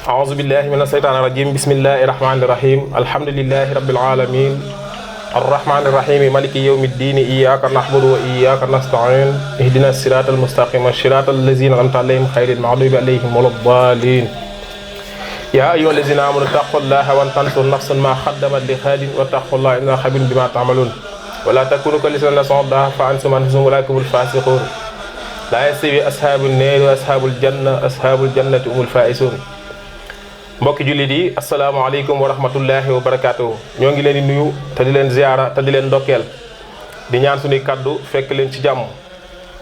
أعوذ بالله من الشيطان الرجيم بسم الله الرحمن الرحيم الحمد لله رب العالمين الرحمن الرحيم مالك يوم الدين إياك نعبد وإياك نستعين اهدنا الصراط المستقيم صراط الذين أنعمت عليهم غير المغضوب عليهم ولا الضالين يا أيها الذين آمنوا اتقوا الله ولتنظر نفس ما قدمت لغد واتقوا الله إن خبير بما تعملون ولا تكونوا كالذين نسوا الله فأنتم أنفسهم أولئك هم الفاسقون لا يستوي أصحاب النار وأصحاب الجنة أصحاب الجنة هم الفائزون mbokki jullit yi asalaamaaleykum wa rahmatullahi wa barakaatuhu ñoo ngi leen di nuyu te di leen ziyaara te di leen ndokkeel di ñaan suñuy kaddu fekk leen ci jàmm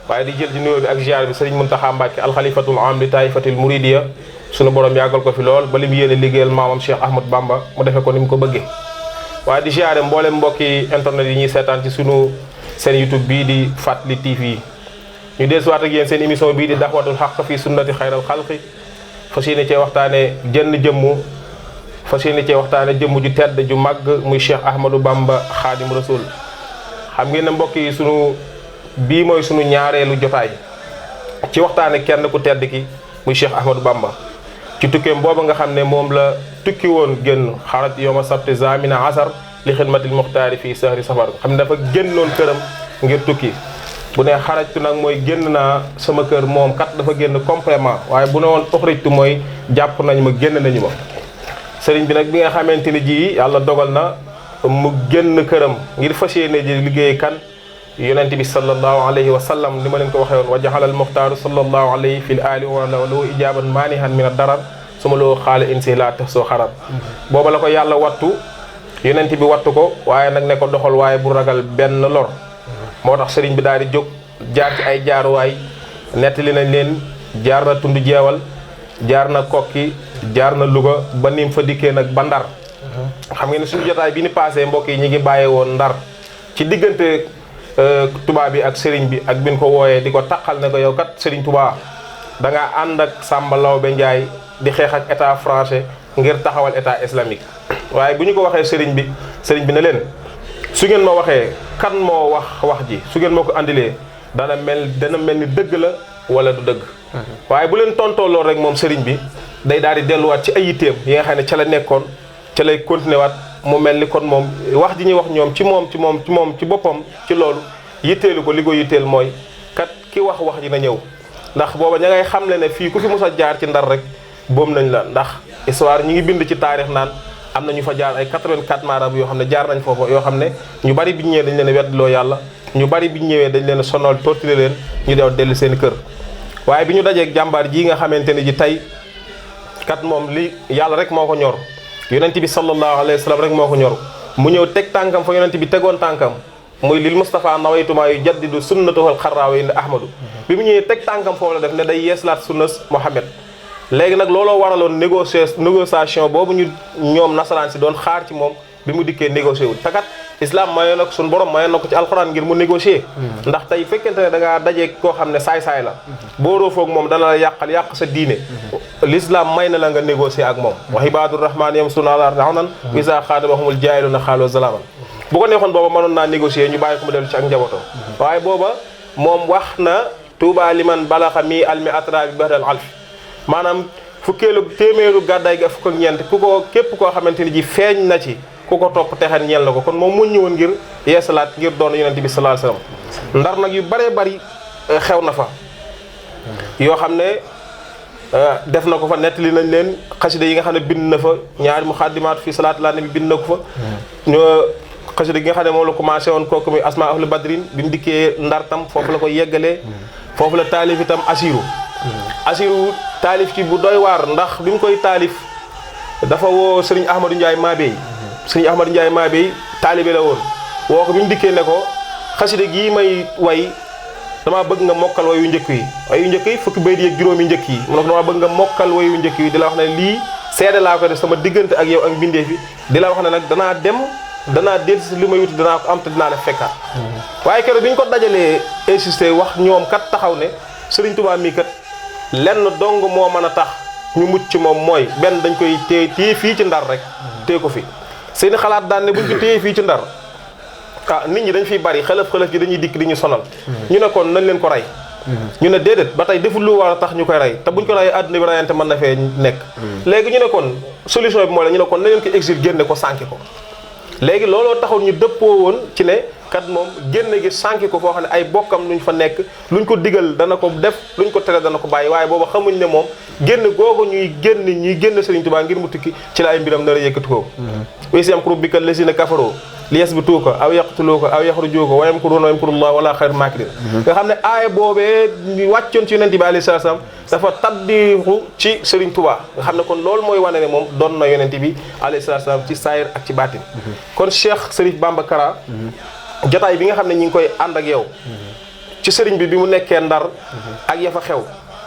waaye di jël ci nuyoo bi ak ziyaara bi sëriñ Muntaxa Mbàkke alxalifatul am li taifatil muridiya suñu borom yàggal ko fi lool ba li mu yéene liggéeyal maamam Cheikh Ahmad Bamba mu defee ko ni mu ko bëggee waaye di ziyaare mboolem mbokki internet yi ñuy seetaan ci sunu seen YouTube bii di Fàttali TV ñu desuwaat ak yéen seen émission bii di daxwatul xaq fi sunnati xayral xalqi fas yéene cee waxtaane jëmm ju tedd ju màgg muy Cheikh Ahmadou Bamba Xaadim Rasul xam ngeen ne mbokk yi bii mooy sunu ñaareelu jotaay ci waxtaane kenn ku tedd ki muy Cheikh Ahmadou Bamba ci tukkeem booba nga xam ne moom la tukki woon génn xarat yowma sabti zamina asar li xidmatil muxtaari fii sahri safar xam ne dafa génnoon këram ngir tukki bu ne xarajtu nag mooy génn naa sama kër moom kat dafa génn complément waaye bu ne woon uxrijtu mooy jàpp nañu ma génn nañu ma sëriñ bi nag bi nga xamante ne ji yàlla dogal na mu génn këram ngir fas yéene ji liggéey kan yonent bi sallallahu alayhi wa sallam li ma leen ko waxee woon wa jaxalal muxtaaru sallallahu alayhi fil ali wa loo ijaaban maanihan min a darar su ma loo xaale insi laa tax soo xarar booba la ko yàlla wattu yonent bi wattu ko waaye nag ne ko doxal waaye bu ragal benn lor moo tax sëriñ bi daal di jóg jaar ci ay jaaruwaay nettali nañ leen jaar na tund jeewal jaar na kokki jaar na Louga ba nim fa dikkee nag ba Ndar xam ngeen ne suñu jotaay bi ni passé mbokk yi ñi ngi bàyyee woon Ndar ci diggante tubaab bi ak sëriñ bi ak bin ko wooyee di ko taqal ne ko yow kat sëriñ Touba da ngaa ànd ak Samba Lawbe Njaay di xeex ak état français ngir taxawal état islamique waaye bu ñu ko waxee sëriñ bi ne leen su ngeen ma waxee kan moo wax ji su ngeen ma ko andilee dana mel ni dëgg la wala du dëgg waaye bu leen tontoo lool rek moom sëriñ bi day daal di delluwaat ci ay yitteem yi nga xam ne ca la nekkoon ca lay continué waat mu mel ni kon moom wax ji ñuy wax ñoom ci boppam ci loolu yitteelu ko li ko yitteel mooy kat ki wax ji na ñëw ndax booba ña ngay xam ne fii ku fi mos a jaar ci Ndar rek boom nañ la ndax histoire ñi ngi bind ci taarix naan am na ñu fa jaar ay 84 marabout yoo xam ne jaar nañ foofu yoo xam ne ñu bari bi ñu ñëwee dañ leen a weddiloo yàlla ñu bari bi ñu ñëwee dañ leen a sonal torturer leen ñu dew dellu seen kër waaye bi ñu dajeeg jàmbaar ji nga xamante ne ji tey kat moom li yàlla rek moo ko ñor yonent bi sallallahu alayhi wa sallam rek moo ko ñor mu ñëw teg tànkam fa yonent bi tegoon tànkam muy lil Moustapha nawaytumaa yu jaddidu sunnatuhal xarraawa indi Ahmadu bi mu ñëwee teg tànkam foofu la def ne day yeeslaat sunnas Muhammad léegi nag looloo waraloon négociation boobu ñoom nasaraan si doon xaar ci moom bi mu dikkee négocié wul takat islam mayoon na ko suñu borom mayoon na ko ci alxuraan ngir mu négocier ndax tey fekkente ne da ngaa dajee koo xam ne saay-saay la boo roofoog moom dana la yàq sa diine l'islam may na la nga négocier ak moom wa ibadur rahman yamsuuna alal ardi hawnan wa izaa xaatabahumul jaahiluuna qaaluu salaaman bu ko neexoon booba mënoon naa négocier ñu bàyyi ko mu dellu ci ak njabootam waaye booba moom wax na tuuba liman balaxa mi almi atra bi bahdal alf maanaam téeméeru gàddaay gi ak fukk ak ñeent képp koo xamante ni ji feeñ na ci ku ko topp texan ñeel na ko kon moom mu ñëwoon ngir yeesalaat ngir doon yonent bi sallallahu alayhi wasallam Ndar nag yu bëree bëri xew na fa yoo xam ne def na ko fa nettali nañ leen xasida yi nga xam ne bind na fa ñaari muxaddimaat fi salaatu ala nabi bind na ko fa xasida gi nga xam ne moom la commencé woon kooku muy asma ahlu badrin bi mu dikkee Ndar tam foofu la ko yeggalee foofu la taalif itam asiru taalif ci bu doy waar ndax bi mu koy taalif dafa woo sëriñ Ahmadou Ndiaye Mabey sëriñ Ahmadou Ndiaye Mabey taalibe la woon woo ko bi mu dikkee ne ko xasida gii may way damaa bëgg nga mokkal wayu njëkk yi fukki bayit yi ak juróomi njëkk yi mu ne ko damaa bëgg nga mokkal wayu njëkk yi di la wax ne lii seede laa ko def sama diggante ak yow ak mbindeef yi di la wax ne nag danaa dellusi li may wuti danaa ko am te dinaa la fekkaat waaye keroog bi ñu ko dajalee insisté wax ñoom kat taxaw ne Sëriñ Tuubaa mii kat lenn dong moo mën a tax ñu mucc ci moom mooy benn dañ koy téye fii ci ndar rek téye ko fi seeni xalaat daan ne buñ ko téye fii ci ndar nit ñi dañ fiy bari xelëf ji dañuy dikk di ñu sonal ñu ne kon nañ leen ko rey ñu ne déedéet ba tey deful lu war a tax ñu koy rey te buñ ko rey àdduna bi reyante mën na fee nekk léegi ñu ne kon solution bi mooy la ñu ne kon na leen ko exil génne ko sànki ko léegi looloo taxoon ñu dëppoo woon ci ne kat moom génne gi sànki ko foo xam ne ay bokkam luñ fa nekk luñ ko digal dana ko def luñ ko tere dana ko bàyyi waaye booba xamuñ ne moom génn googu ñuy génn Serigne Touba ngir mu tukki ci la ay mbiram nar a yëkkati ko wa yamkuru bika llazina kafaru liyasbituuka aw yaqtuluuka aw yaxrujuuka wa yamkuruuna wa yamkurullaahu wallaahu xayrul maakiriin nga xam ne aaya boobee wàccoon ci yonent bi alayhi salaam dafa taddiixu ci Serigne Touba nga xam ne kon loolu mooy wane ne moom doon na yonent bi alayhi salaam ci saayir ak ci baatin kon Cheikh Serif Bamba Kara jotaay bi nga xam ne ñi ngi koy ànd ak yow ci sëriñ bi mu nekkee ndar ak ya fa xew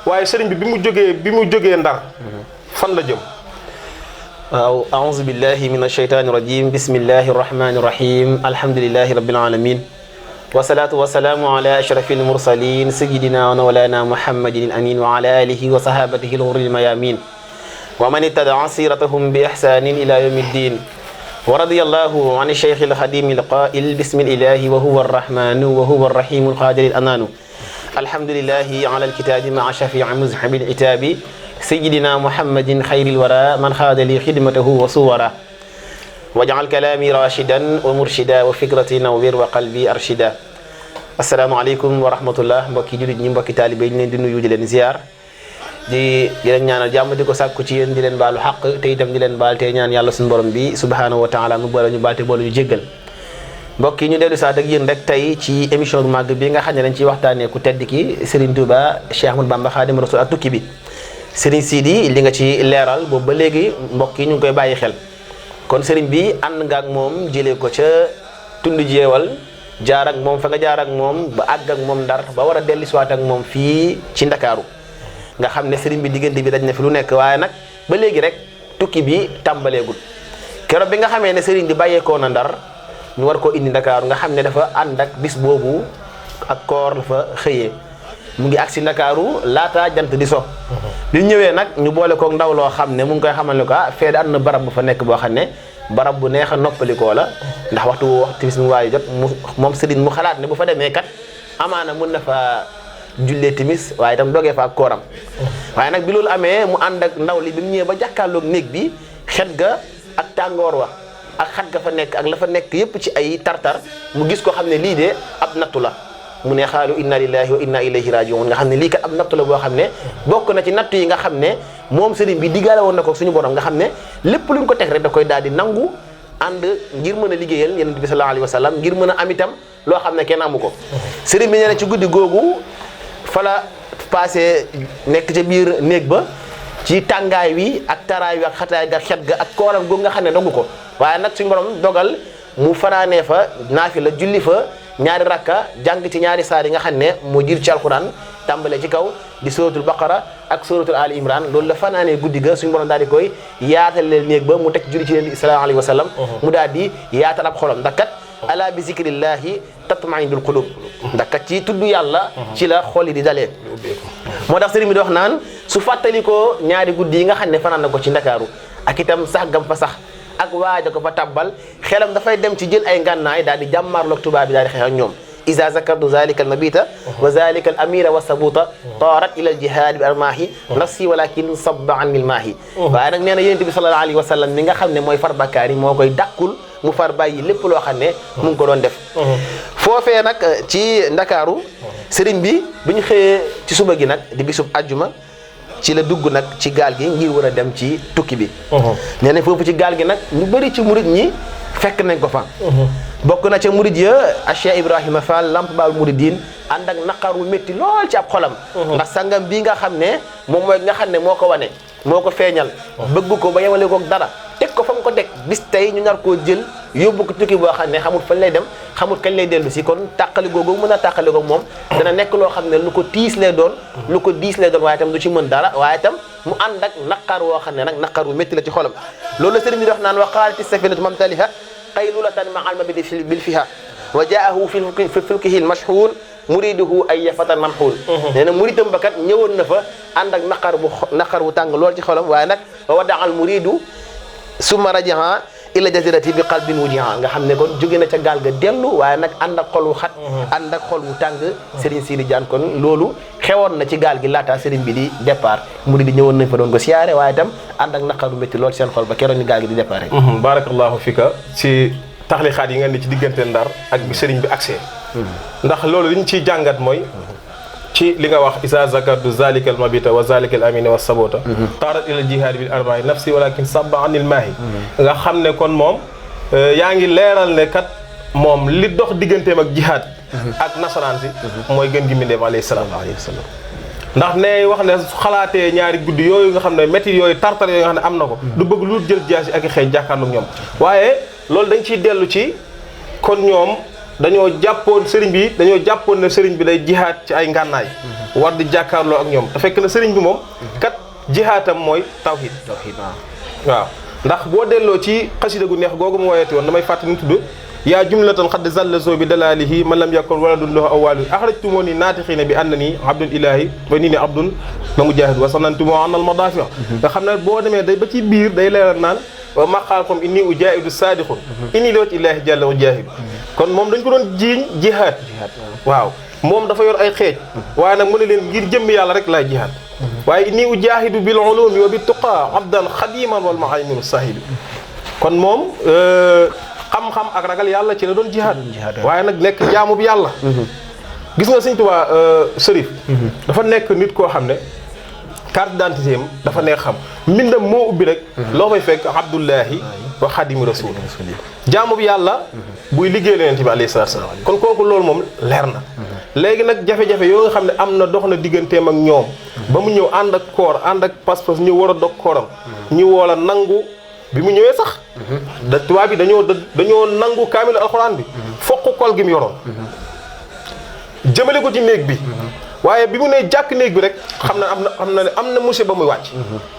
waaye sëriñ bi bi mu jógee ndar fan la jëm waaw a'uuzu billahi min asheytaani rajim bismillahi arrahmani irrahim alhamdulilahi rabbil alamin wasalaatu wasalaamu ala ashrafil mursalin sayidina wa mawlana muhammadin amin wa ala alihi wa sahabatihi al-ghurril mayamin wa man ittaba'a siratahum bi ihsanin ila yawmi ddin wa radiyallahu an ash-shaykh al-khadim al-qa'il bismillahi wa huwa ar-rahmanu wa huwa ar-rahim al-qadir al-ananu alhamdulillahi ala al-kitabi ma'a shafi'i muzhibil itabi sayyidina muhammadin khayril wara man khada li khidmatahu wa suwara waj'al kalami rashidan wa murshida wa fikrati nawwir wa qalbi arshida assalamu alaykum wa rahmatullah mbokki julit ñi mbokki talibé ñu leen di nuyu di leen ziar di leen ñaanal jàmm di ko sàkku ci yéen di leen baalu xaq te itam di leen baal te ñaan yàlla suñu borom bi subhanahu wa taala mu boole ñu baal te boole ñu jéggal mbokk yi ñu dellu saat ak yéen rek tey ci émission bu màgg bi nga xam ne dañ ciy waxtaanee ku tedd ki Serigne Touba Cheikh Ahmadou Bamba Khadim Rasoul ak tukki bi Serigne Sidi li nga ci leeral boobu ba léegi mbokk yi ñu ngi koy bàyyi xel kon Serigne bi ànd nga ak moom jëlee ko ca tund jeewal jaar ak moom fa nga jaar ak moom ba àgg ak moom ndar ba war a dellu siwaat ak moom fii ci Ndakaaru nga xam ne Serigne bi diggante bi daj na fi lu nekk waaye nag ba léegi rek tukki bi tàmbaleegul keroog bi nga xamee ne Serigne bi bàyyeekoo na ndar ñu war koo indi Ndakaaru nga xam ne dafa ànd ak bis boobu ak koor la fa xëyee mu ngi agsi Ndakaaru laata jant di so bi ñëwee nag ñu boole koog ndaw loo xam ne mu ngi koy xamal ne ko fee da am na barab bu fa nekk boo xam ne barab bu neex a noppalikoo la ndax waxtu timis mu waaye jot moom Serigne mu xalaat ne bu fa demee kat amaana mun na fa jullee timis waaye itam dogee fa ak kooram waaye nag bi loolu amee mu ànd ak ndaw li bi mu ñëwee ba jàkkaarloog néeg bi xet ga ak tàngoor wa ak xat ga fa nekk ak la fa nekk yépp ci ay tartar mu gis ko xam ne lii de ab nattu la mu ne xaalu inna lillahi wa inna ilayhi rajiun nga xam ne lii kat ab nattu la boo xam ne bokk na ci nattu yi nga xam ne moom Serigne bi diggaale woon na ko suñu borom nga xam ne lépp luñ ko teg rek da koy daal di nangu ànd ngir mën a liggéeyal Yonent bi sallallahu alayhi wa sallam ngir mën a am itam loo xam ne kenn amu ko Serigne bi nee na ci guddi googu fa la passé nekk ca biir néeg ba ci tàngaay wi ak taraay wi ak xataay ga xet ga ak kooram googu nga xam ne dogu ko waaye nag suñu borom dogal mu fanaanee fa naafi la julli fa ñaari rakka jàng ci ñaari saar yi nga xam ne moo jir ci alquran tàmbale ci kaw di suratul baqara ak suratul ali imran loolu la fanaanee guddi ga suñu borom daal di koy yaatal leen néeg ba mu teg julli ci leen sallallahu alayhi wa sallam mu daal di yaatal ab xolam ndax kat ala bi zikrillahi tatma'innul qulub ndax kat ci tudd yàlla ci la xol yi di dalee moo tax sëriñ bi di wax naan su fàttali ko ñaari guddi yi nga xam ne fanaan na ko ci Ndakaaru ak itam sax gam fa sax ak waaja ko fa tabbal xelam dafay dem ci jël ay ngànnaay daal di jàmmaarloog tubaab bi daal di xeex ak ñoom iza zakartu zalika al mabita wa zalika al amira wa sabuta taarat ila al jihad bi armahi nafsi walakin sabba an mil maahi waaye nag nee na yonent bi sallallahu alayhi wa sallam mi nga xam ne mooy far bakkaar yi moo koy dàkkul mu far bàyyi lépp loo xam ne mu ngi ko doon def foofee nag ci Ndakaaru sëriñ bi bu ñu xëyee ci suba gi nag di bisub ajjuma ci la dugg nag ci gaal gi ngir war a dem ci tukki bi nee na foofu ci gaal gi nag ñu bëri ci murid ñi fekk nañ ko fa bokk na ca murid ya Cheikh Ibrahima Fall Lamp Baal Mouridine ànd ak naqar wu métti lool ci ab xolam ndax sangam bii nga xam ne moom mooy nga xam ne moo ko wane moo ko feeñal bëgg ko ba yemale ko dara teg ko fa mu ko teg bis tey ñu nar koo jël yóbbu ko tukki boo xam ne xamul fañ lay dem xamul kañ lay dellu si kon tàqali googu mën a tàqali ko moom dana nekk loo xam ne lu ko tiis lay doon lu ko diis lay doon waaye itam du ci mën dara waaye itam mu ànd ak naqar woo xam ne nag naqar wu métti la ci xolam loolu la sëriñ bi di wax naan wa qaalati safinatu mamtaliha qaylulatan ma'al mabidi bil fiha wa jaahu fi fulkihi al mashhun muriduhu ay yafatan mamxuul nee na muridam ba kat ñëwoon na fa ànd ak naqar bu tàng lool ci xolam waaye nag wa wadaal muridu summa rajaha illa jazirati bi qalbin wujiha nga xam ne kon jóge na ca gaal ga dellu waaye nag ànd ak xol wu xat ànd ak xol wu tàng Serigne Sidi Diane kon loolu xewoon na ci gaal gi laata Serigne bi di départ murid di ñëwoon nañ fa doon ko siyaare waaye itam ànd ak naqaru métti lool seen xol ba keroon ni gaal gi di départ rek barakallahu fika ci taxlixaat yi ngeen di ci diggante Ndar ak bi Serigne bi accès ndax loolu li ñu ciy jàngat mooy ci li nga wax isa zakartu zalika al mabita wa zalika al amina wa sabota taarat ila jihaadi bil arba'i nafsi walakin sabba anil maahi nga xam ne kon moom yaa ngi leeral ne kat moom li dox digganteem ak jihaad ak nasaraan si mooy gën gi mbindeef alayhi salaam ndax ne wax ne su xalaatee ñaari guddi yooyu nga xam ne métti yooyu tartar yooyu nga xam ne am na ko du bëgg lu jël jaasi ak i xëy jàkkaarlu ñoom waaye loolu dañ ciy dellu ci kon ñoom dañoo jàppoon sëriñ bi dañoo jàppoon ne sëriñ bi day jihaad ci ay ngànnaay war di jàkkaarloo ak ñoom te fekk na sëriñ bi moom kat jihaatam mooy tawhid waaw ndax boo delloo ci xasida gu neex googu mu woyati woon damay fàttali nu tudd yaa jumlatan xadd zallaso bi dalalihi man lam yakun waladun lahu awwalu axrajtumoo ni naatixiina bi ànd nii abdul ilahi wa nii ni abdun la mujahid wa sanantumoo anal madafi nga xam ne boo demee day ba ci biir day leeral naan wa maqaalakum inni ujaahidu saadiqun inni li wajhi illaahi jalla ujaahidu kon moom dañ ko doon jiiñ jihaad waaw moom dafa yor ay xeej waaye nag mu ne leen ngir jëmmi yàlla rek laay jihaad waaye inni ujaahidu bil ulumi wa bit tuqa abdan xadiman wal mahayminu sahibi kon moom xam-xam ak ragal yàlla ci la doon jihaad waaye nag nekk jaamu bi yàlla gis nga Sëñ Tuubaa Sërif dafa nekk nit koo xam ne carte d'identité am dafa neex xam mbindam moo ubbi rek loo fay fekk abdullahi wa xadimi rasul jaamu bi yàlla buy liggéey Yonent bi alayhi salaatu salaam kon kooku loolu moom leer na léegi nag jafe-jafe yoo nga xam ne am na dox na digganteem ak ñoom ba mu ñëw ànd ak koor ànd ak pas-pas ñu war a dog kooram ñu woola nangu bi mu ñëwee sax da tubaab bi dañoo nangu kaamilu alxuraan bi fokk kol gi mu yoroon jëmale ko ci néeg bi waaye bi mu nee jàkk néeg bi rek xam na am na musiba muy wàcc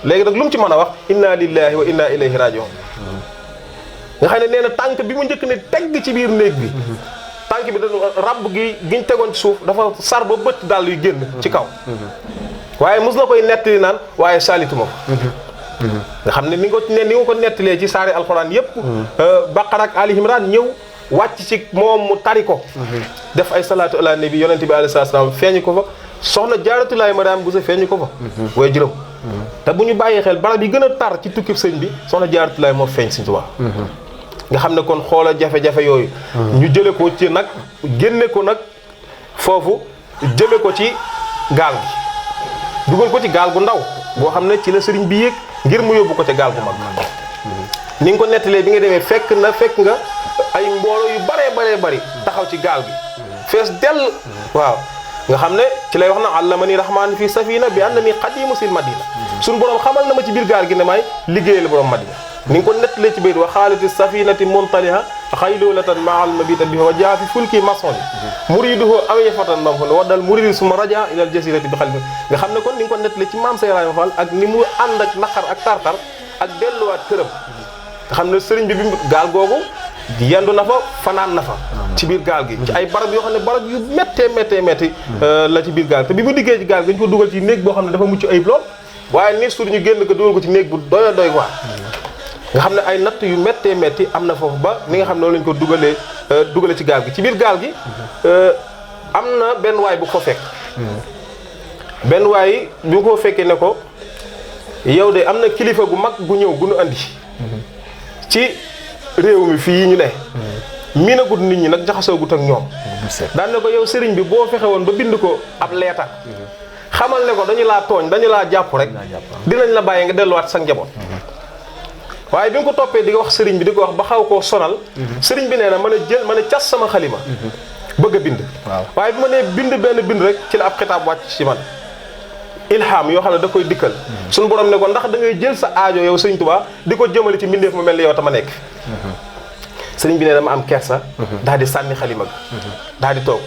léegi nag lu mu ci mën a wax inna lillahi wa inna ilayhi raji'un nga xam ne nee na tànk bi mu njëkk ne tegg ci biir néeg bi tànk bi da rabb giñ tegoon ci suuf dafa sar ba bët daal yu génn ci kaw waaye mos na koy nettali naan waaye saalituma ko nga xam ne ni nga ko nettalee ci saari alxuraan yépp Baqara ak Ali Imran ñëw wàcc ci moom mu tari ko def ay salaatu ala nabi yonente bi alayhi salaam feeñu ko fa soxna Jaaratulaay Mariama Buso feeñu ko fa waaye juróom te bu ñu bàyyee xel barab yi gën a tar ci tukkib sëñ bi soxna Jaaratulaay moo feeñ Sëñ Tuubaa nga xam ne kon xoola jafe-jafe yooyu ñu jële ko ci nag génne ko nag foofu jëme ko ci gaal gi dugal ko ci gaal gu ndaw boo xam ne ci la sëriñ bi yéeg ngir mu yóbbu ko ca gaal gu mag ni nga ko nettalee bi nga demee fekk nga ay mbooloo yu baree bari taxaw ci gaal gi fees dell waaw nga xam ne ci lay wax na allamani rahmaan fi safina bi annani qadimu sil madina suñu borom xamal na ma ci biir gaal gi ne maay liggéeyal borom madina ni nga ko nettalee ci biir wa xaalati safinati muntaliha xaylulatan maal mabita biha wa jaa fi fulki masoni muriduhu awye fatan mam xon waddal muridi suma raja ilal jasirati bi xalbi nga xam ne kon ni nga ko nettalee ci maam Seex Ibrahima Fall ak ni mu ànd ak naqar ak tartar ak delluwaat këram nga xam ne sëriñ bi gaal googu yendu na fa fanaan na fa ci biir gaal gi ci ay barab yoo xam ne barab yu méttee la ci biir gaal te bi mu diggee ci gaal gi dañu ko dugal ci néeg boo xam ne dafa mucc ayib lool waaye ni suur ñu génn ko dugal ko ci néeg bu doy waar nga xam ne ay natt yu métti am na foofu ba ni nga xam ne noonu lañu ko dugale ci gaal gi ci biir gaal gi am na benn waay bu ko fekk benn waay bu ko fekkee ne ko yow de am na kilifa gu mag gu ñëw gu nu andi ci réew mi fii ñu ne miinagut nit ñi nag jaxasoogut ak ñoom daan ne ko yow sëriñ bi boo fexe woon ba bind ko ab leetar xamal ne ko dañu laa tooñ dañu laa jàpp rek dinañ la bàyyi nga delluwaat sa njaboot waaye bi nga ko toppee di ko wax sëriñ bi di ko wax ba xaw koo sonal sëriñ bi nee na ma ne cas sama xalima bëgg a bind waaye bi ma nee benn bind rek ci la ab xitaab wàcc ci man ilham yoo xam ne da koy dikkal suñu borom ne ko ndax da ngay jël sa aajo yow sëriñ Tuubaa di ko jëmale ci mbindeef mu mel ni yow tama nekk sëriñ bi ne dama am kersa daal di sànni xalima ga daal di toog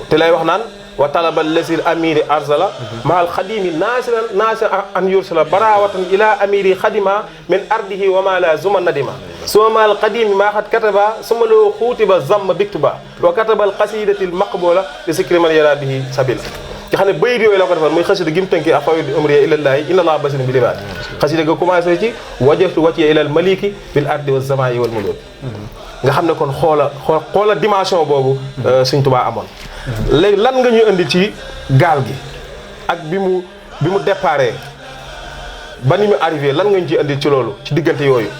te lay wax naan wa talaba lasil amiri arzala maal xadimi naasiran an yursala barawatan ila amiri xadima min ardihi wa ma la zuma nadima suma maal qadimi maa xat kataba suma loo xuuti ba zamm biktuba wa katabal xasidatil maqboola li sikri man yara bihi sabil nga xam ne bayit yooyu la ko defal muy xasida gi mu tënkee a fawid umriya ilallaahi inna allaha basirun bil ibaad xasida ga commencé ci wajjahtu wajhiya ilal maliki bil ardi wa samaa'i wal muluk nga xam ne kon xoola dimension boobu Sëñ Tuubaa amoon léegi lan nga ñuy indi ci gaal gi ak bi mu déparé ba ni mu arrivé lan nga ñu ci indi ci loolu ci diggante yooyu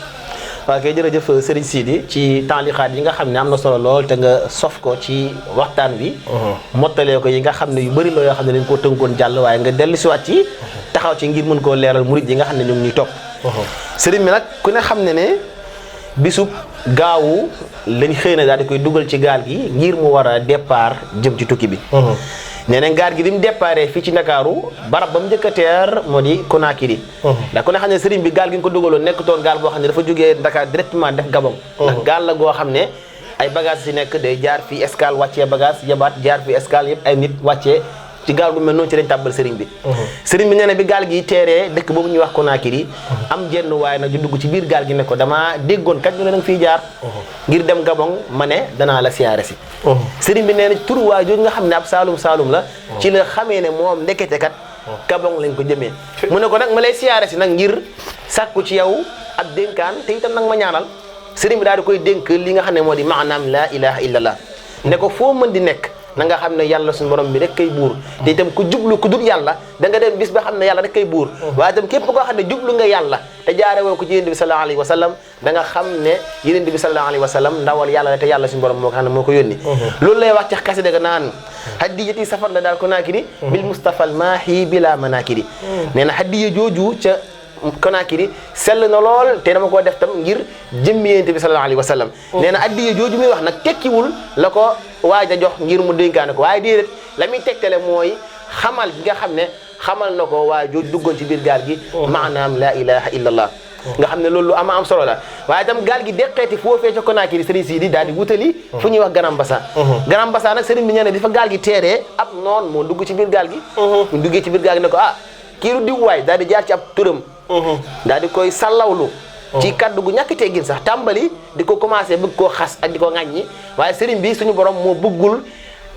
waaw kay jërëjëf Serigne Sidi ci taalixaat yi nga xam ne am na solo lool te nga sof ko ci waxtaan wi mottalee ko yi nga xam ne yu bëri la yoo xam ne dañ koo tënkoon jàll waaye nga dellu siwaat ci taxaw ci ngir mën koo leeral murid yi nga xam ne ñoom ñuy topp Serigne bi nag ku ne xam ne bisub gaawu lañ xëy na daal di koy dugal ci gaal gi ngir mu war a départ jëm ci tukki bi nee na gaal gi bi mu déparé fii ci Ndakaaru barab ba mu njëkk a teer moo di Conakry ndax ku ne xam ne sëriñ bi gaal gi nga ko dugaloon nekkutoon gaal boo xam ne dafa jógee Dakar directement def Gabon ndax gaal la goo xam ne ay bagage si nekk day jaar fii escale wàccee bagage yabaat jaar fii escale yëpp ay nit wàccee ci gaal gu mel noonu ci lañ tàbbal sëriñ bi sëriñ bi nee na bi gaal gi teeree dëkk boobu ñuy wax Conakry am jenn waaye nag ju dugg ci biir gaal gi ne ko dama déggoon kat ñu ne danga fiy jaar ngir dem Gabon ma ne danaa la siyaare si sëriñ bi nee na tur waa jooju nga xam ne ab saalum la ci la xamee ne moom ndekete kat Gabon lañ ko jëmee mu ne ko nag ma lay siyaare si nag ngir sàkku ci yow ab dénkaan te itam nag ma ñaanal sëriñ bi daal di koy dénk li nga xam ne moo di maanaam laa ilaha illallah ne ko foo mën di nekk na nga xam ne yàlla suñu borom bi rek kay buur te itam ku jublu ku dul yàlla da nga dem bis ba xam ne yàlla rek kay buur waaye itam képp koo xam ne jublu nga yàlla te jaare woo ko ci yonent bi sallallahu alayhi wa sallam da nga xam ne yonent bi sallallahu alayhi wa sallam ndawal yàlla la te yàlla suñu borom moo ko xam ne moo ko yónni loolu lay wax ci xasida ga naan hadiyati safar la daal Conakry bil Mustafa al maahi bila manakiri nee na hadiya jooju ca Conakry sell na lool te dama koo def tam ngir jëmmi yonent bi sallallahu alayhi wa sallam nee na addiya jooju muy wax nag tekkiwul la ko waaj a jox ngir mu dénkaane ko waaye déedéet la muy tegtale mooy xamal gi nga xam ne xamal na ko waa jooju duggoon ci biir gaal gi maanaam laa ilaha illallah nga xam ne loolu lu am solo la waaye itam gaal gi deqeeti foofee ca Conakry sëriñ si di daal di wutali fu ñuy wax Grand Bassam Grand Bassam nag sëriñ bi nee na di fa gaal gi teeree ab noon moo dugg ci biir gaal gi mu duggee ci biir gaal gi ne ko kii lu diw waay daal di jaar ci ab turam daal di koy sallawlu ci kaddu gu ñàkk teggin sax tàmbali di ko commencé bëgg koo xas ak di ko ŋàññi waaye sëriñ bi suñu borom moo bëggul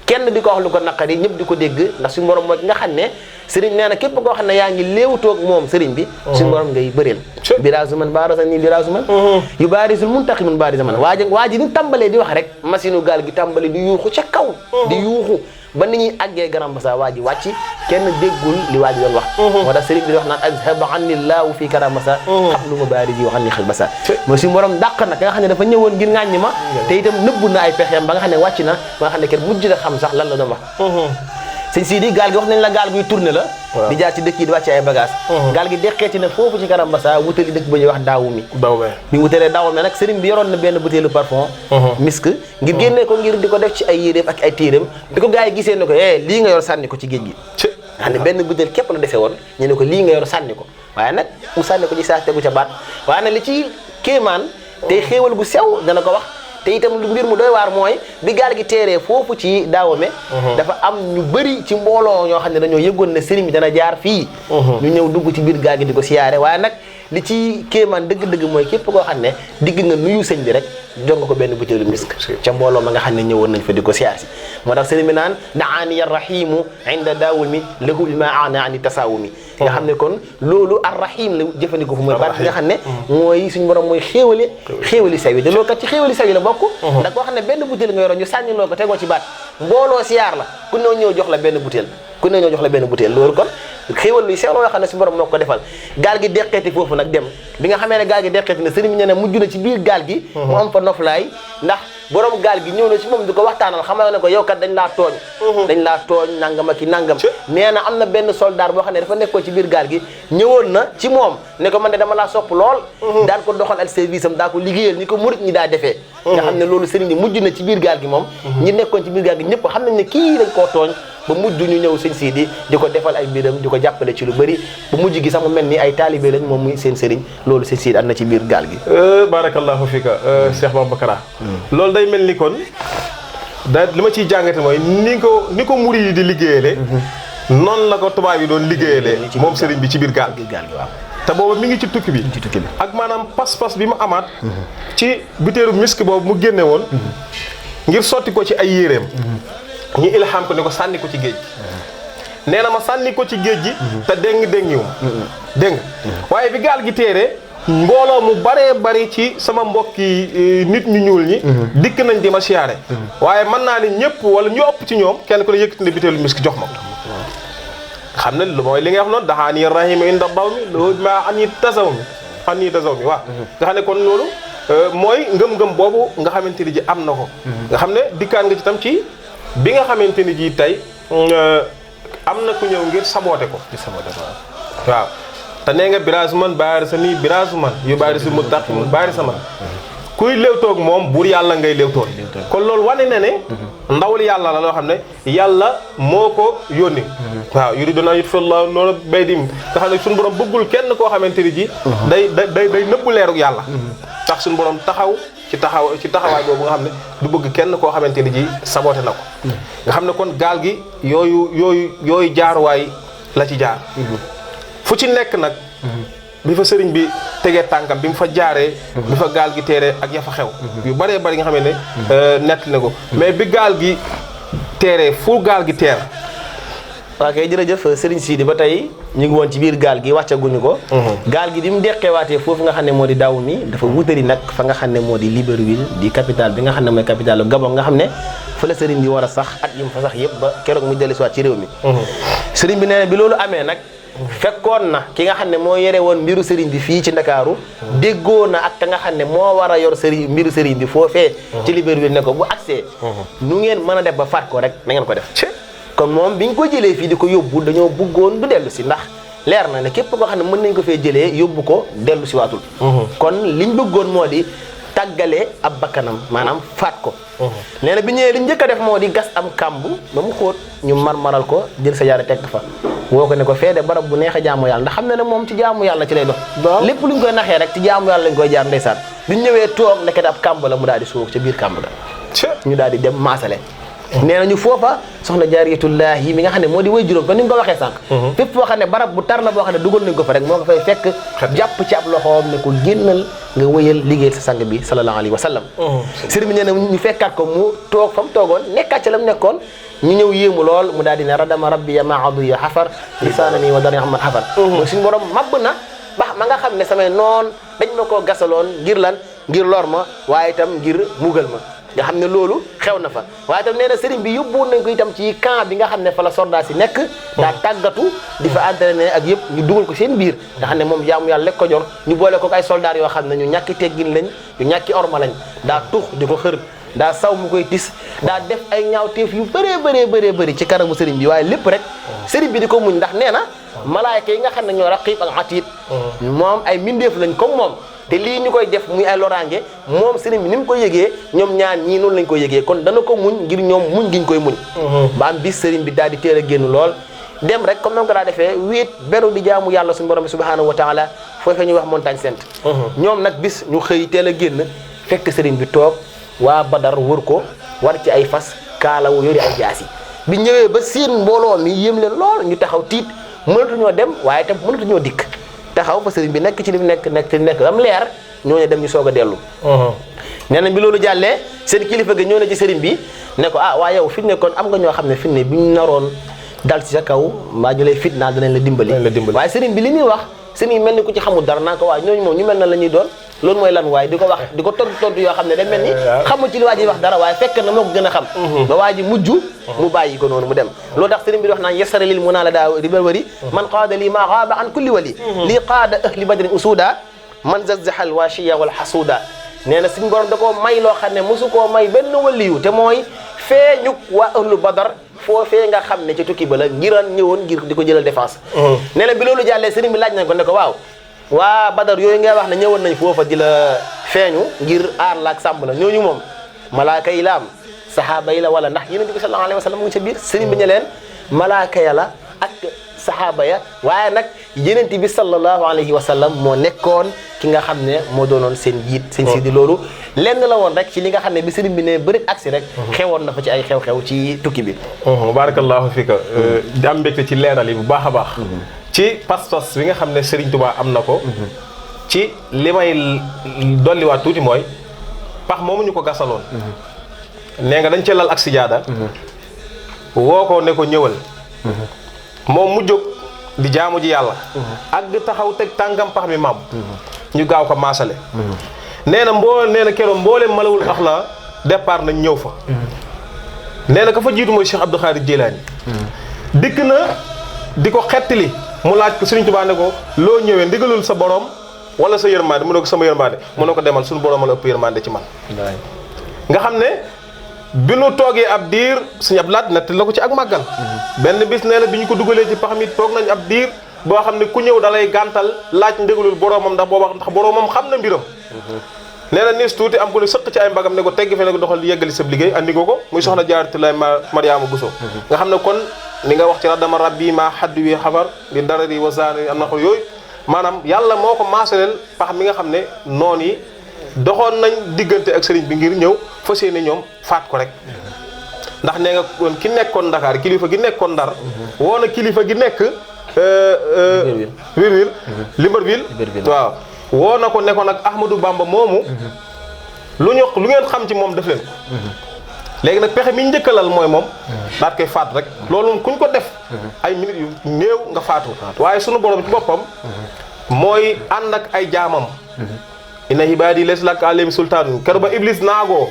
kenn di ko wax lu ko naqari ñëpp di ko dégg ndax suñu borom mooy ki nga xam ne sëriñ nee na képp koo xam ne yaa ngi léewtoog moom sëriñ bi suñu borom ngay bëreel biraasu man baarasa nii biraasu man yu baarisul muntaqi mun baarisa man waa ji ni tàmbalee di wax rek machine gaal gi tàmbali di yuuxu ca kaw di yuuxu ba ni ñuy àggee Grand Bassam waa ji wàcc kenn déggul li waa ji doon wax moo tax sëriñ bi di wax naan azhaba anni laahu fii Grand Bassam xam lu ma baari ji wax anni xel Bassam mooy suñu borom dàq nag nga xam ne dafa ñëwoon ngir ŋàññi ma te itam nëbb na ay pexeem ba nga xam ne wàcc na ba nga xam ne kenn mujj na xam sax lan la doon wax sëñ Sidi gaal gi wax nañ la gaal guy tourné la di jaar ci dëkk yi di wàcce ay bagage gaal gi deqeeti na foofu ci Grand Bassam wutali dëkk ba ñuy wax Dahomey bi wutalee Dahomey nag sëriñ bi yoroon na benn butéelu parfum misk ngir génne ko ngir di ko def ci ay yéreem ak ay téeréem bi ko gars yi gisee ne ko lii nga yor sànni ko ci géej gi nga xam ne benn butéel képp la defee woon ñu ne ko lii nga yor sànni ko waaye nag mu sànni ko ci saa tegu ca baat waaye nag li ci kéemaan tey xéewal gu sew dana ko wax te itam lu mbir mu doy waar mooy bi gaal gi teeree foofu ci Dahomey dafa am ñu bëri ci mbooloo ñoo xam ne dañoo yëgoon ne sëriñ bi dana jaar fii ñu ñëw dugg ci biir gaal gi di ko siyaare waaye nag li ci kéemaan dëgg-dëgg mooy képp koo xam ne digg nga nuyu sëñ bi rek jox nga ko benn butéelu misk ca mbooloo ma nga xam ne ñëwoon nañ fa di ko siyaar si moo tax sëriñ bi naan daani arrahimu inda daawumi lahu bi ma aana ani tasawumi nga xam ne kon loolu arrahim la jëfandikoo fu mooy baat nga xam ne mooy suñu borom mooy xéewali saw yi te loolu kat ci xéewali saw yi la bokk ndax koo xam ne benn butéel nga yoroon ñu sànni loo ko tegoo ci baat mbooloo siyaar la ku ne ñëw jox la benn butéel loolu kon xéewal luy sew loo xam ne si borom moo ko defal gaal gi deqeeti foofu nag dem bi nga xamee ne gaal gi deqeeti na sëriñ bi nee na mujj na ci biir gaal gi mu am fa noflaay ndax borom gaal gi ñëw na ci moom di ko waxtaanal xamal ne ko yow kat dañ laa tooñ nangam ak i nangam nee na am na benn soldat boo xam ne dafa nekkoon ci biir gaal gi ñëwoon na ci moom ne ko man de dama laa sopp lool daan ko doxal al service am daa ko liggéeyal ni ko murit ñi daa defee nga xam ne loolu sëriñ bi mujj na ci biir gaal gi moom ñi nekkoon ci biir gaal gi ñëpp xam nañ ne kii dañ koo tooñ ba mujj ñu ñëw sëñ Sidi di ko defal ay mbiram di ko jàppale ci lu bëri ba mujj gi sax mu mel ni ay taalibe lañ moom muy seen sëriñ loolu sëñ Sidi am na ci biir gaal gi barakallahu fika Cheikh Babacar loolu day mel ni kon da li ma ciy jàngate mooy ni ko murid yi di liggéeyale noonu la ko tubaab yi doon liggéeyale moom sëriñ bi ci biir gaal gi waaw te booba mi ngi ci tukki bi ak maanaam pas-pas bi mu amaat ci butéelu misk boobu mu génne woon ngir sotti ko ci ay yéreem ñu ilham ko ne ko sànni ko ci géej nee na ma sànni ko ci géej gi te déng-déngiwum dégg nga waaye bi gaal gi téere mbooloo mu baree bari ci sama mbokki nit ñu ñuul ñi dikk nañ di ma siyaare waaye mën naa ne ñëpp wala ñu ëpp ci ñoom kenn ku ne yëkkati ne butéelu misk jox ma ko xam ne lu mooy li nga wax noonu daxaani rahima inda daw mi loolu ma an yi tasaw mi waaw nga xam ne kon loolu mooy ngëm-ngëm boobu nga xamante ni ji am na ko nga xam ne dikkaan nga ci tam ci bi nga xamante ni ji tey am na ku ñëw ngir saboote ko waaw te nee nga biraasu man baari sa nii biraasu man yu baari si mu tax mu baari sa man kuy léewtoog moom buur yàlla ngay léewtoon kon loolu wane na ne ndawul yàlla la loo xam ne yàlla moo ko yónni waaw yuriduna yutfillahu noonu bay dim nga xam ne suñu borom bëggul kenn koo xamante ni ji day nëbbu leeruk yàlla tax suñu borom taxaw ci taxawaay boobu nga xam ne du bëgg kenn koo xamante ni ji saboté na ko nga xam ne kon gaal gi yooyu jaaruwaay la ci jaar fu ci nekk nag bi fa sëriñ bi tegee tànkam bi mu fa jaaree bi fa gaal gi teeree ak ya fa xew yu bëree bëri nga xam ne nett na ko mais bi gaal gi teeree fu gaal gi teer waaw kay jërëjëf Serigne Sidi ba tey ñu ngi woon ci biir gaal gi wàccaguñu ko gaal gi bi mu deqeewaatee foofu nga xam ne moo di daaw mi dafa wutari nag fa nga xam ne moo di Libreville di capitale bi nga xam ne mooy capitale Gabon nga xam ne fa la Serigne bi war a sax at yi mu fa sax yëpp ba keroog mu dellu si waat ci réew mi Serigne bi nee na bi loolu amee nag fekkoon na ki nga xam ne moo yore woon mbiru sëriñ bi fii ci Ndakaaru déggoo na ak ka nga xam ne moo war a yor mbiru sëriñ bi foofee ci Libreville ne ko bu accès nu ngeen mën a def ba faat ko rek na ngeen ko def kon moom biñ ko jëlee fii di ko yóbbu dañoo bëggoon du dellu si ndax leer na ne képp koo xam ne mën nañ ko fee jëlee yóbbu ko dellu si waatul kon liñ bëggoon moo di tàggale ab bakkanam maanaam faat ko nee na bi ñëwee li njëkk a def moo di gas am kàmb ba mu xóot ñu marmaral ko jël sa jaare teg fa woo ko ne ko fee de barab bu neex a jaamu yàlla ndax xam na ne moom ci jaamu yàlla ci lay dox lépp luñ koy naxee rek ci jaamu yàlla lañ koy jaar ndeysaan bi ñu ñëwee toog nekkee ab kàmb la mu daal di suuf ca biir kàmb ga ñu daal di dem maasale nee nañu foofa soxna jaariyatullah yi mi nga xam ne moo di way juróom kon ni nga ko waxee sànq fépp foo xam ne barab bu tar la boo xam ne dugal nañ ko fa rek moo ko fay fekk jàpp ci ab loxoom ne ko génnal nga wëyal liggéeyal sa sang bi sallallahu alayhi wa sallam sëriñ bi nee na ñu fekkaat ko mu toog fa mu toogoon nekkaat ci la mu nekkoon ñu ñëw yéemu lool mu daal di ne radama rabbiya ma aduya xafar lisaanani wa dari ahmad xafar mooy suñu borom mabb na bax ma nga xam ne samay noon dañ ma koo gasaloon ngir lan ngir lor ma waaye itam ngir mugal ma nga xam ne loolu xew na fa waaye itam nee na sëriñ bi yóbbuwoon nañ ko itam ci camp bi nga xam ne fa la soldat si nekk daa tàggatu di fa entraîné ak yëpp ñu dugal ko seen biir nga xam ne moom jaamu yàlla lekk ko jor ñu boole ko ay soldats yoo xam ne ñu ñàkki teggin lañ ñu ñàkki orma lañ daa tux di ko xër daa saw mu koy tis daa def ay ñaawteef yu bëree bëri ci kanamu sëriñ bi waaye lépp rek sëriñ bi di ko muñ ndax nee na malaayka yi nga xam ne ñoo raqib ak atiid moom ay mbindeef lañ comme moom te lii ñu koy def muy ay loraange moom sëriñ bi ni mu ko yëgee ñoom ñaar ñii noonu lañ ko yëgee kon dana ko muñ ngir ñoom muñ giñ koy muñ ba am bis sëriñ bi daal di teel a génn lool dem rek comme na ko daa defee wéet beru di jaamu yàlla suñu borom bi subhanahu wa taala foofee ñuy wax montagne sainte ñoom nag bis ñu xëy teel a génn fekk sëriñ bi toog waa Badar wër ko war ci ay fas kaalawu yori ay jaasi bi ñëwee ba seen mbooloo mi yéem leen lool ñu taxaw tiit mënatuñoo dem waaye tam mënatuñoo dikk taxaw fa sëriñ bi nekk ci li mu nekk am leer ñooñu dem ñu soog a dellu nee nañ bi loolu jàllee seen kilifa gi ñëw na ci sëriñ bi ne ko ah waa yow fi ne kon am nga ñoo xam ne fi ne bi ñu naroon dal ci sa kaw mbaa ñu lay fitnaa danañ la dimbali waaye sëriñ bi li muy wax sëriñ mel ni ku ci xamul dara naa ko waaye ñooñu moom ñu mel na la ñuy doon loolu mooy lan waaye di ko wax di ko tontu yoo xam ne day mel ni xamul ci li waa ji wax dara waaye fekk na moo ko gën a xam ba waa ji mujj mu bàyyi ko noonu mu dem loolu tax sëriñ bi di wax naan yasara lil mu naa la daa ribal wari man qaada lii maa gaaba an kulli wali lii qaada ahli badrin usuda man zazzaxal waashiya wal xasuuda nee na suñu borom da koo may loo xam ne mosu koo may benn waliyu te mooy feeñuk waa ahlu badar foofee nga xam ne ci tukki ba la ngiran ñëwoon ngir di ko jëlal défense nee na bi loolu jàllee sëriñ bi laaj nañ ko ne ko waaw waa Badar yooyu ngay wax ne ñëwoon nañ foofa di la feeñu ngir aar la ak sàmm la ñooñu moom malaaka yi la am saxaaba yi la wala ndax yonent bi sallallahu alayhi wa sallam mu ngi ca biir sëriñ bi ne leen malaaka ya la ak saxaaba ya waaye nag yonent bi sallallahu alayhi wa sallam moo nekkoon ki nga xam ne moo doonoon seen jiit seen Sidi loolu lenn la woon rek ci li nga xam ne bi sëriñ bi ne bëri agsi rek xewoon na fa ci ay xew-xew ci tukki bi barakallahu fika di am mbégte ci leeral yi bu baax a baax ci pas-pas bi nga xam ne Serigne Touba am na ko ci li may dolliwaat tuuti mooy pax moomu ñu ko gasaloon nee nga dañ ci lal ak sijaada woo ko ne ko ñëwal moom mu jóg di jaamu ji yàlla ak di taxaw teg tànkam pax mi maam ñu gaaw ko maasale nee na keroog mbooleem malawul ax la départ nañ ñëw fa nee na ka fa jiitu mooy Cheikh Abdou Khadir Jilani dikk na di ko xettali mu laaj ko Serigne Touba ne ko loo ñëwee ndigalul sa borom wala sa yërmande mu ne ko sama yërmande mu ne ko demal suñu borom la ëpp yërmande ci man nga xam ne bi nu toogee ab diir Sëñ Abdou Lahad nett la ko ci ak màggal benn bis nee na bi ñu ko dugalee ci pax mi toog nañ ab diir boo xam ne ku ñëw dalay gàntal laaj ndigalul boromam ndax boromam xam na mbiram nee na niis tuuti am ko ne sëq ci ay mbagam ne ko tegg fe ne ko doxal yeggali sa liggéey andi ko muy soxna Jaaratullaay Mariama Bousso nga xam ne kon li nga wax ci raddama rabbi ma xaddu wi xabar di darari wasaani am na ko yooyu maanaam yàlla moo ko maasaleel pax mi nga xam ne noon yi doxoon nañ diggante ak sëriñ bi ngir ñëw fas yéene ñoom faat ko rek ndax nee nga kon ki nekkoon Ndakaar kilifa gi nekkoon Ndar woo na kilifa gi nekk Libreville waaw woo na ko nekkoon ak Ahmadou Bamba moomu lu ngeen xam ci moom def leen ko léegi nag pexe mi njëkkalal mooy moom daat koy faat rek loolu moom kuñ ko def ay minutes yu néew nga faatu waaye sunu borom ci boppam mooy ànd ak ay jaamam inna ibaadi laysa laka alayhim sultaan keroog ba Iblis naagoo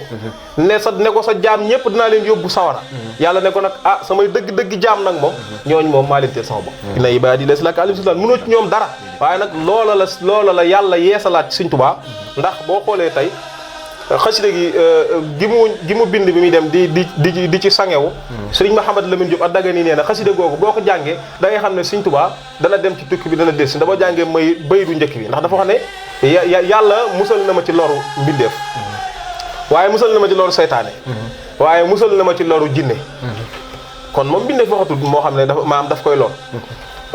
ne ko sa jaam ñëpp dinaa leen yóbbu sawara yàlla ne ko nag samay dëgg-dëgg jaam nag moom ñooñ moom maa leen teel sama bopp inna ibaadi laysa laka alayhim sultaan mënoo ci ñoom dara waaye nag loola la yàlla yeesalaat ci Sëñ Tuubaa ndax boo xoolee tey xasida gi mu bind bi muy dem di ci sangewu Sëriñ Mahamad Lamine Diop ak Dagana nee na xasida googu boo ko jàngee da ngay xam ne Sëñ Tuubaa dana dem ci tukki bi dana des da boo jàngee may baydu njëkk bi ndax dafa xam ne yàlla musal na ma ci loru mbindeef waaye musal na ma ci loru saytaane waaye musal na ma ci loru jinne kon moom mbindeef waxatul moo xam ne dafa daf koy lor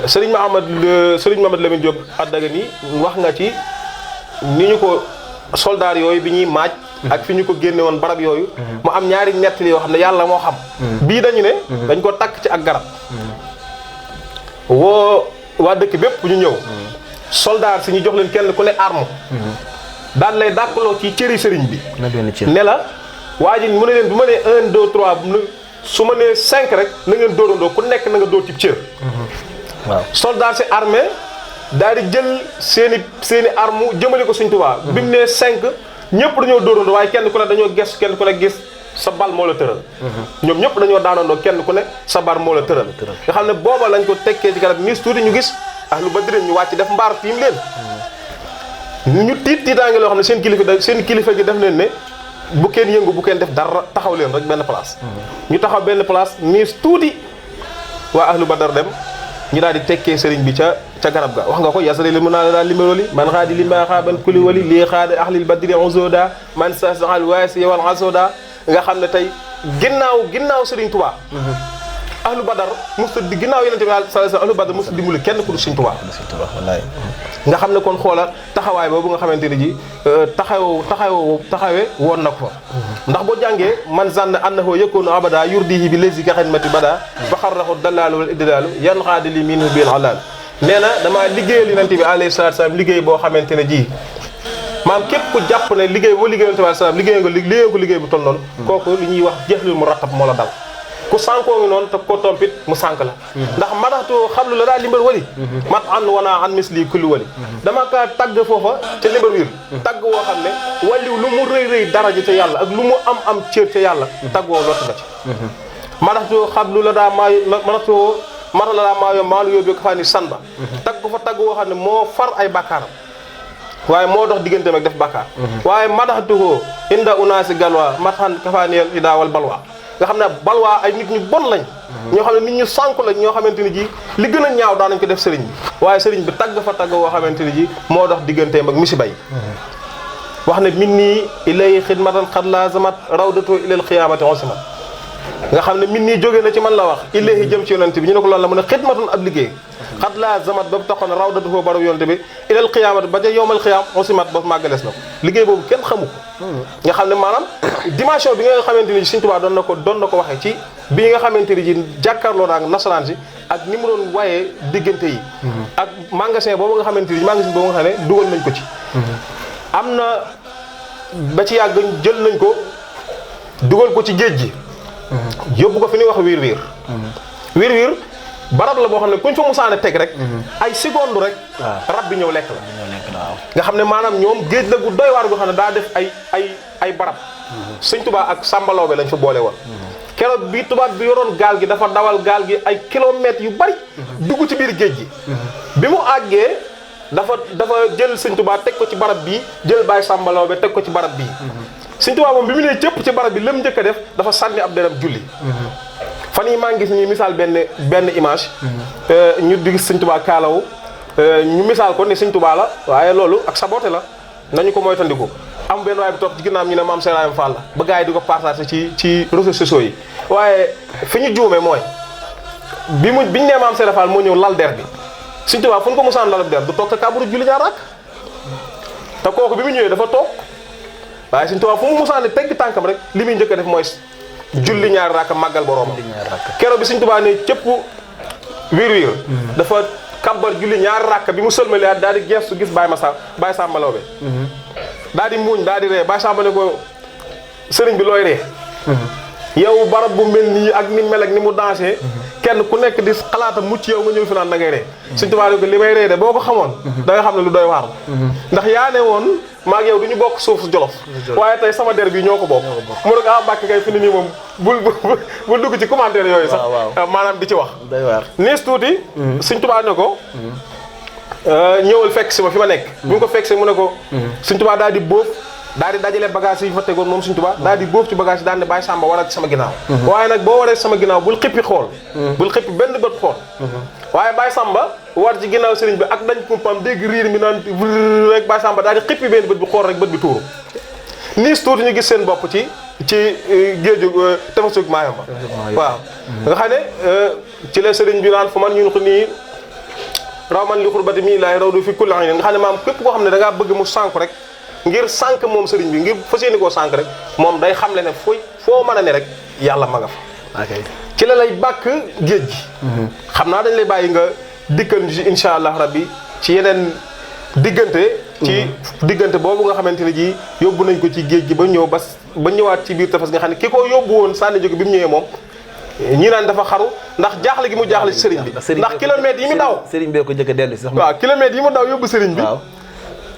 Sëriñ Mahamad Lamine Diop ak Dagana wax nga ci ni ñu ko soldaar yooyu bi ñuy maaj ak fi ñu ko génne woon barab yooyu mu am ñaari nettali yoo xam ne yàlla moo xam bii dañu ne dañ ko takk ci ak garab woo waa dëkk bépp ñu ñëw soldaar si ñu jox leen kenn ku ne arme daan lay dàkkaloo ci cëri sëriñ bi ne la waa ji mu ne leen bu ma nee 1 2 3 su ma nee 5 rek na ngeen dóorandoo ku nekk na nga dóor ci cër waaw soldaar si armée daal di jël seeni arme jëmale ko Sëñ Tuubaa bi mu nee 5 ñëpp dañoo dóorandoo waaye kenn ku ne dañoo ges kenn ku ne gis sa bal moo la tëral ñoom ñëpp dañoo daanandoo kenn ku ne sa bar moo la tëral nga xam ne booba lañ ko tekkee ci garab niis tuuti ñu gis ahlu badri ñu wàcc def mbaar tiim leen ñu tiitaange loo xam ne seen kilifa gi def leen ne bu kenn yëngu bu kenn def dara taxaw leen rek benn place ñu taxaw benn place niis tuuti waa ahlu badar dem ñu daal di tekkee sëriñ bi ca garab ga wax nga ko yasari li mun naa la daal limeroli man xaadi li ma xaaban kuli wali lii xaadi ahlil badri uzoda man sasaal waasi yowal asoda nga xam ne tey ginnaaw sëriñ Tuubaa ahlu badar musta di ginnaaw yenente bi sallallahu alayhi wasallam ahlu badar musta dimbali kenn ku du Sëriñ Tuubaa wallaay nga xam ne kon xoola taxawaay boobu nga xamante ne ji taxawe woon na ko fa ndax boo jàngee man zann annahu yakunu abada yurdihi bi lesi ka xidmati bada fa xarrahu dalaalu wal iddilaalu yan xaadi li minhu bil halal nee na damaa liggéeyal yenente bi alayhi salatu wasallam liggéey boo xamante ne ji maam képp ku jàpp ne liggéey boo liggéeyal yenente bi alayhi liggéey ko liggéey bu toll noonu kooku li ñuy wax jeexlul mu rattab moo la dal ku sànkoo ngi noonu te ko tompit mu sànk la ndax madaxtu xablu la daal limbar wali mat an wanaa an misli kulli wali dama kaa tagg foofa ca limbar wir tagg woo xam ne waliw lu mu rëy daraja ca yàlla ak lu mu am cër ca yàlla tagg woo lott nga ci madaxtu xablu la daa maayo maalu yóbbu ko faa ni san ba tagg fa tagg woo xam ne moo far ay bàkkaaram waaye moo dox diggante mag def bàkkaar waaye madaxtuhoo inda unaasi galwa matxan kafaaniyel idaawal balwa nga xam ne balwaa ay nit ñu bon lañ ñoo xam ne nit ñu sànku lañ ñoo xamante ni ji li gën a ñaaw daanañ ko def sëriñ bi waaye sëriñ bi tagg fa tagg woo xamante ni ji moo dox digganteem ak misiba yi wax ne min nii ilay xidmatan xad laazamat rawdatu ilal xiyaamati osimat nga xam ne min nii jógee na ci man la wax ilayhi jëm ci yonente bi ñu ne ko loolu la mu ne xidmatun ab liggéey xat laa zamat ba taxoon raw datu foo barab yonente bi ilal xiyaamati ba ca yowmal xiyaam osimat ba màggalees na ko liggéey boobu kenn xamu ko nga xam ne maanaam dimension bi nga xamante ni Sëriñ Tuubaa doon na ko waxee ci bii nga xamante ni ji jàkkaarloo naa ak nasaraan si ak ni mu doon wayee diggante yi ak magasin boobu nga xamante ni magasin boobu nga xam ne dugal nañ ko ci am na ba ci yàgg jël nañ ko dugal ko ci géej gi yóbbu ko fi ñuy wax wiir barab la boo xam ne kuñ fa musaane teg rek ay seconde rek rab bi ñëw lekk la nga xam ne maanaam ñoom géej la gu doy waar goo xam ne daa def ay barab Sëñ Tuubaa ak Sàmba Lawbe lañ fa boole woon keroog bi tubaab bi yoroon gaal gi dafa dawal gaal gi ay kilomètres yu bari dugg ci biir géej gi bi mu àggee dafa jël Sëñ Tuubaa teg ko ci barab bii jël Baay Sàmba Lawbe teg ko ci barab bii Sëñ Tuubaa moom bi mu nee cëpp ci barab bi lëm njëkk a def dafa sànni ab deram julli fan yi maa ngi gis ni misaal benn image ñu di gis Sëñ Tuubaa kaalawu ñu misaal ko ne Sëñ Tuubaa la waaye loolu ak saboté la nañu ko moytandiku am benn waaye bi topp ci ginnaaw ñu ne Maam Seeraayam Fall la ba gars yi di ko partagé ci réseaux sociaux yi waaye fi ñu juumee mooy biñu nee Maam Seeraayam Fall moo ñëw lal der bi Sëñ Tuubaa fu ñu ko musaan lal der du toog te kàbburu julli ñaar rakk te kooku bi mu ñëwee dafa toog waaye Sëñ Tuubaa fu mu musaan ne tegg tànkam rek li muy njëkk a def mooy julli ñaari rakk màggal boroom keroog bi Sëñ Tuubaa ne cëpp wiir dafa kabbar julli ñaari rakk bi mu sëlmale daal di gestu gis Baay Sàmba Lawbe daal di muuñ daal di ree Baay Sàmba ne ko sëriñ bi looy ree yow barab bu mel nii ak ni mel ak ni mu dansé kenn ku nekk di xalaata mucc yow nga ñëw fi naan da ngay ree Sëñ Tuubaa ne ko li may ree de boo ko xamoon da nga xam ne lu doy waar ndax yaa ne woon maa ak yow du ñu bokk suuf Jolof waaye tey sama der bi ñoo ko bokk mu ne ko Mbàkke kay fi ni nii moom bul dugg ci commentaire yooyu sax maanaam di ci wax nees tuuti Sëñ Tuubaa ne ko ñëwal fekk si ma fi ma nekk bi mu ko fekk si mu ne ko Sëñ Tuubaa daal di bóof daal di dajale bagage yi fa tegoon moom Sëñ Tuubaa daal di bóof ci bagage yi daal ne Baay Sàmba waral ci sama ginnaaw waaye nag boo waree sama ginnaaw bul xippi xool bul xippi benn bët xool waaye Baay Sàmba war ci ginnaaw sëriñ bi ak dañ kumpam dégg riir mi naan rek Baay Sàmba daal di xippi benn bët bi xool rek bët bi tuuru niis tuuti ñu gis seen bopp ci géeju tefesug Maayomba waaw nga xam ne ci la sëriñ bi naan fu man ñun ko nii raw man li xurbati mii laay raw du fi kulli nga xam ne maam képp koo xam ne da ngaa bëgg mu sànku rek ngir sànk moom sëriñ bi ngir fas yéene koo sànk rek moom day xamle ne foo mën a ne rek yàlla ma nga fa ci la lay bàkk géej gi xam naa dañ lay bàyyi nga dikkal ñu ci insha allah rabbi ci yeneen diggante boobu nga xamante ne ji yóbbu nañ ko ci géej gi ba ñëwaat ci biir tefes nga xam ne ki ko yóbbu woon sànni jóge bi mu ñëwee moom ñii naan dafa xaru ndax jaaxle gi mu jaaxle ci sëriñ bi ndax kilomètres yi mu daw sëriñ bee ko njëkk a dellu si sax waaw kilomètres yi mu daw yóbbu sëriñ bi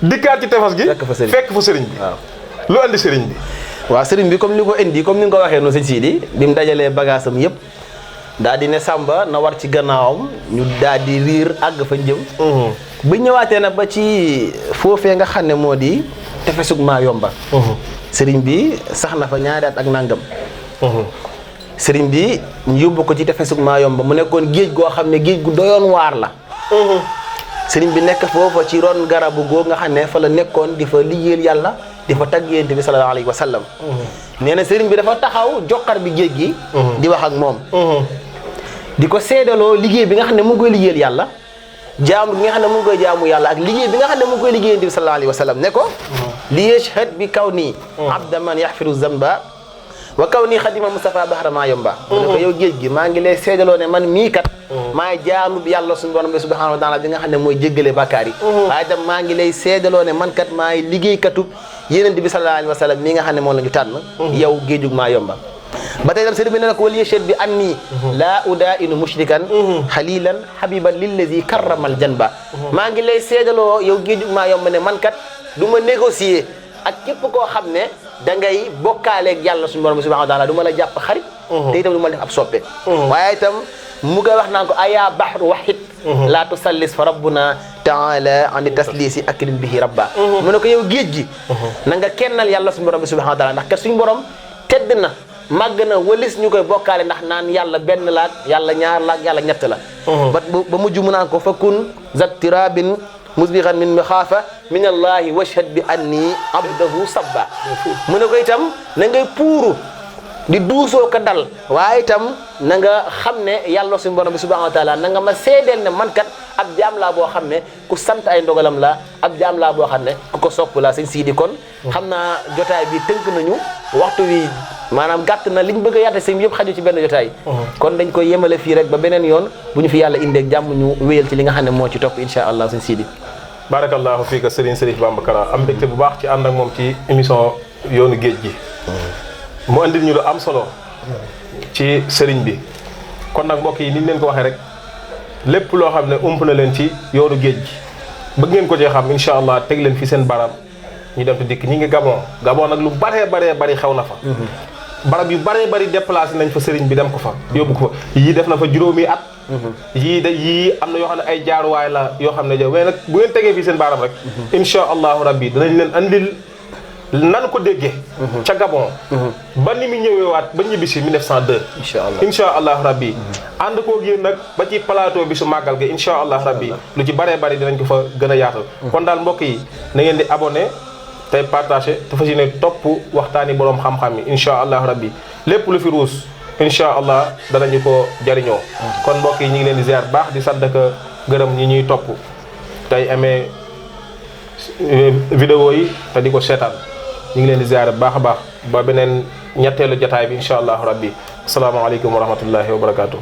dikkaat ci tefes gi fekk fa sëriñ bi lu andi sëriñ bi waaw sëriñ bi comme ni ko indi comme ni nga ko waxee noonu sëñ Sidi bi mu dajalee bagage am yëpp daal di ne Sàmba na war ci gannaawam ñu daal di riir àgg fa jëm ba ñëwaatee na ba ci foofee nga xam ne moo di tefesug Maayomba sëriñ bi sax na fa ñaari at ak nangam sëriñ bi ñu yóbbu ko ci tefesug Maayomba mu nekkoon géej goo xam ne géej gu doyoon waar la sëriñ bi nekk foofa ci ron garabu goo nga xam ne fa la nekkoon di fa liggéeyal yàlla di fa tagg Yonent bi sallallahu alayhi wa sallam nee na sëriñ bi dafa taxaw joxar bi géej gi di wax ak moom di ko seedaloo liggéey bi nga xam ne mu ngi koy liggéeyal yàlla jaamu bi nga xam ne mu ngi koy jaamu yàlla ak liggéey bi nga xam ne mu ngi koy liggéey Yonent bi sallallahu alayhi wa sallam ne ko li yashhad bi kaw nii abda man yaxfiru zamba wa kaw nii xadima Mustafa Bahra Maayomba mu ne ko yow géej gi maa ngi lay seedaloo ne man mii kat maay jaamu yàlla suñu borom bi subhanahu wa taala bi nga xam ne mooy jéggale bàkkaar yi waaye itam maa ngi lay seedaloo ne man kat maay liggéeykatu Yonent bi sallallahu alayhi wa sallam mii nga xam ne moom la ñu tànn yow géejug Maayomba ba tey tam sëriñ bi ne ko wal yashhad bi anni laa udaa'inu mushrikan xalilan habiban lillazi karramal janba maa ngi lay seedaloo yow géejug Maayomba ne man kat du ma négocier ak képp koo xam ne da ngay bokkaaleeg yàlla suñu borom subhanahu wa taala du ma la jàpp xarit te itam du ma la def ab soppe waaye itam mu koy wax naan ko aya bahru wahid laa tusallis fa rabbuna taala ani taslisi akrim bihi rabba mu ne ko yow géej gi na nga kennal yàlla suñu borom bi subhanahu wa taala ndax kat suñu borom tedd na màgg na walis ñu koy bokkaale ndax naan yàlla benn laak yàlla ñaar laak yàlla ñett la ba mujj mu naan ko fa kun zat tirabin musbixan min maxaafa min allahi washhad bi anni abdahu sabba mu ne ko itam na ngay puuru di duusoo ko dal waaye itam na nga xam ne yàlla suñu borom bi subhanahu wa taala na nga ma seedeel ne man kat ab jaam laa boo xam ne ku sant ay ndogalam la ab jaam laa boo xam ne ku ko sopp la sëñ Sidi kon xam naa jotaay bi tënk nañu waxtu wi maanaam gàtt na liñ bëgg a yaate sëñ bi yëpp xaju ci benn jotaay kon dañ koy yemale fii rek ba beneen yoon bu ñu fi yàlla indeeg jàmm ñu wéyal ci li nga xam ne moo ci topp insha allah sëñ Sidi barakallahu fiika Serigne Serif Bamba Kara am mbégte bu baax ci ànd ak moom ci émission yoonu géej gi mu andil ñu lu am solo ci sëriñ bi kon nag mbokk yi ni ñu leen ko waxee rek lépp loo xam ne ump na leen ci yoonu géej gi bëgg ngeen ko cee xam incha allah teg leen fi seen baram ñu dem te dikk ñi ngi Gabon nag lu baree bari xew na fa barab yu baree bari déplacé nañ fa sëriñ bi dem ko fa yóbbu ko fa yii def na fa juróomi at yii am na yoo xam ne ay jaaruwaay la yoo xam ne jow mais nag bu ngeen tegee fii seen baram rek incha allahu rabbi danañ leen andil nan ko déggee ca Gabon ba ni mu ñëweewaat ba ñibbisi 1902 incha allah rabbi ànd koo yéen nag ba ci plateau bi su màggal gi incha allah rabbi lu ci baree bari dinañ ko fa gën a yaatal kon daal mbokk yi na ngeen di abonné tey partagé te fas yéene topp waxtaani boroom xam-xam yi incha allah rabbi lépp lu fi ruus incha allah danañu ko jariñoo kon mbokk yi ñu ngi leen di ziar baax di sant ak gërëm ñi ñuy topp tey amee vidéo yi te di ko seetaan ñu ngi leen di ziar baax a baax ba beneen ñetteelu jotaay bi incha allah rabbi asalaamaaleykum wa rahmatullahi wa barakaatu.